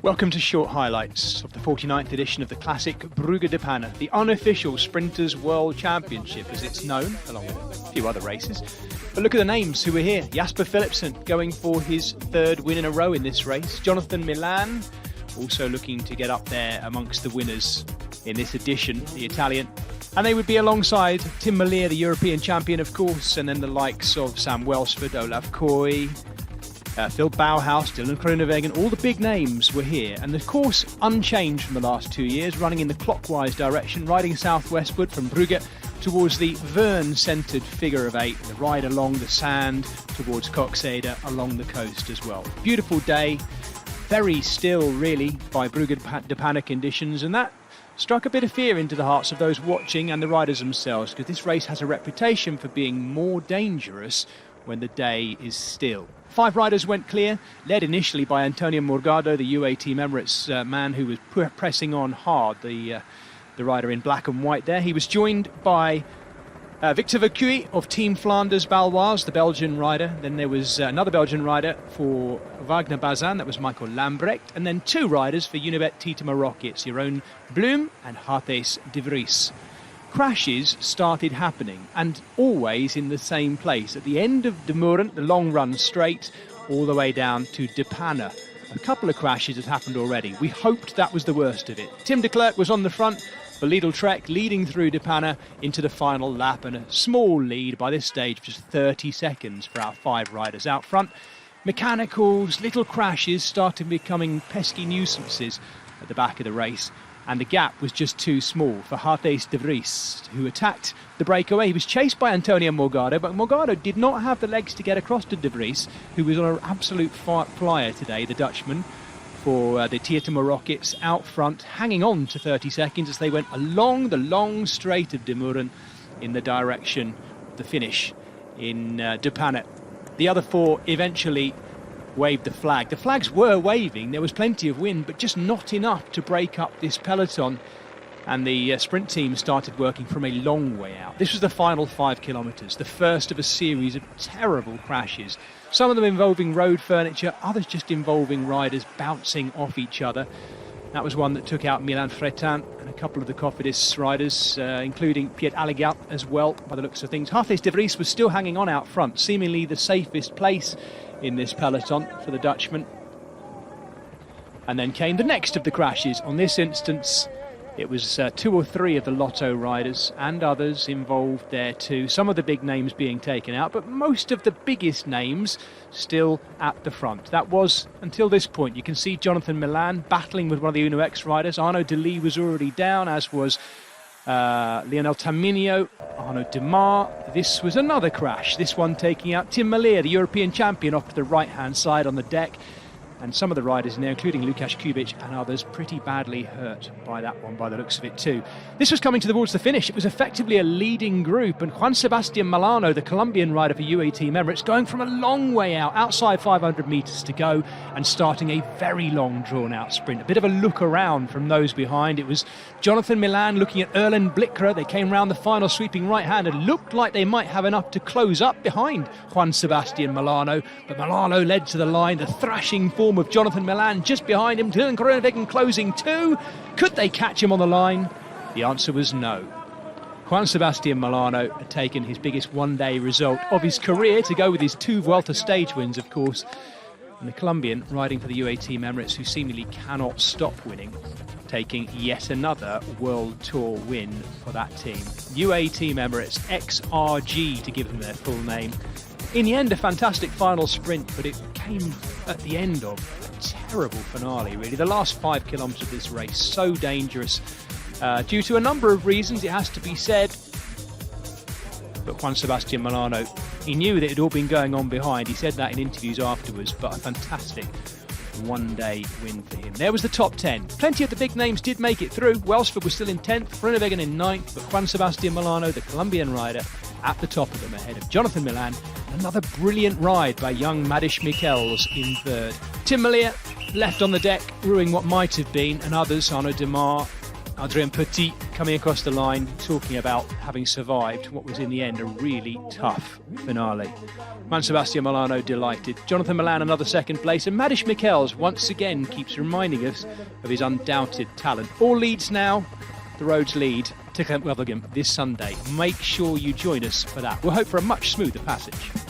Welcome to short highlights of the 49th edition of the classic Brugge-De Panne, the unofficial Sprinters World Championship as it's known, along with a few other races. But look at the names who are here. Jasper Philipsen going for his third win in a row in this race. Jonathan Milan also looking to get up there amongst the winners in this edition, the Italian. And they would be alongside Tim Merlier, the European champion, of course, and then the likes of Sam Welsford, Olaf Koy, Phil Bauhaus, Dylan Groenewegen, all the big names were here. And the course unchanged from the last 2 years, running in the clockwise direction, riding southwestward from Brugge towards the Vern-centred figure of 8, the ride along the sand towards Koksijde along the coast as well. Beautiful day, very still really by Brugge-De Panne conditions, and that struck a bit of fear into the hearts of those watching and the riders themselves, because this race has a reputation for being more dangerous when the day is still. 5 riders went clear, led initially by Antonio Morgado, the UAE Team Emirates man who was pressing on hard, the rider in black and white there. He was joined by Victor Vercuy of Team Flanders Baloise, the Belgian rider. Then there was another Belgian rider for Wagner Bazin, that was Michael Lambrecht. And then 2 riders for Unibet Titema Rockets, Jeroen Bloem and Hartijs de Vries. Crashes started happening, and always in the same place, at the end of De Moeren, the long run straight, all the way down to De Panne. A couple of crashes had happened already. We hoped that was the worst of it. Tim de Klerk was on the front, the Lidl Trek leading through De Panne into the final lap, and a small lead by this stage, just 30 seconds for our 5 riders out front. Mechanicals, little crashes started becoming pesky nuisances at the back of the race, and the gap was just too small for Hartijs de Vries, who attacked the breakaway. He was chased by Antonio Morgado, but Morgado did not have the legs to get across to de Vries, who was on an absolute flyer today, the Dutchman, for the Titema Rockets out front, hanging on to 30 seconds as they went along the long straight of De Moeren in the direction of the finish in De Panne. The other 4 eventually waved the flag. The flags were waving, there was plenty of wind, but just not enough to break up this peloton, and the sprint team started working from a long way out. This was the final 5 kilometres, the first of a series of terrible crashes, some of them involving road furniture, others just involving riders bouncing off each other. That was one that took out Milan Fretin and a couple of the Cofidis riders, including Piet Alligat as well, by the looks of things. Hartijs de Vries was still hanging on out front, seemingly the safest place in this peloton for the Dutchman. And then came the next of the crashes. On this instance, it was 2 or 3 of the Lotto riders and others involved there too. Some of the big names being taken out, but most of the biggest names still at the front. That was until this point. You can see Jonathan Milan battling with one of the Uno X riders. Arnaud Delis was already down, as was Lionel Taminio, Arnaud Demar. This was another crash, this one taking out Tim Merlier, the European champion, off to the right-hand side on the deck. And some of the riders in there, including Lukasz Kubic and others, pretty badly hurt by that one, by the looks of it too. This was coming towards the finish. It was effectively a leading group, and Juan Sebastian Milano, the Colombian rider for UAE Team Emirates, going from a long way out, outside 500 metres to go, and starting a very long drawn-out sprint. A bit of a look around from those behind. It was Jonathan Milan looking at Erlen Blickra. They came round the final sweeping right-hand and looked like they might have enough to close up behind Juan Sebastian Milano, but Milano led to the line, the thrashing form of Jonathan Milan just behind him. Dylan Groenewegen closing too. Could they catch him on the line? The answer was no. Juan Sebastian Milano had taken his biggest one-day result of his career to go with his 2 Vuelta stage wins, of course. And the Colombian, riding for the UAE Team Emirates, who seemingly cannot stop winning, taking yet another World Tour win for that team. UAE Team Emirates, XRG to give them their full name. In the end, a fantastic final sprint, but it came at the end of a terrible finale, really. The last 5 kilometres of this race, so dangerous, due to a number of reasons, it has to be said. But Juan Sebastian Milano, he knew that it had all been going on behind. He said that in interviews afterwards, but a fantastic one-day win for him. There was the top 10. Plenty of the big names did make it through. Welsford was still in 10th, Groenewegen in 9th, but Juan Sebastian Milano, the Colombian rider, at the top of them, ahead of Jonathan Milan. Another brilliant ride by young Madish Michels in 3rd. Tim Merlier left on the deck, ruining what might have been, and others, Arnaud Demar, Adrien Petit coming across the line, talking about having survived what was in the end a really tough finale. Juan Sebastian Molano delighted. Jonathan Milan another second place, and Madish Michels once again keeps reminding us of his undoubted talent. All leads now, the roads lead to Camp Wevelgem this Sunday. Make sure you join us for that. We'll hope for a much smoother passage.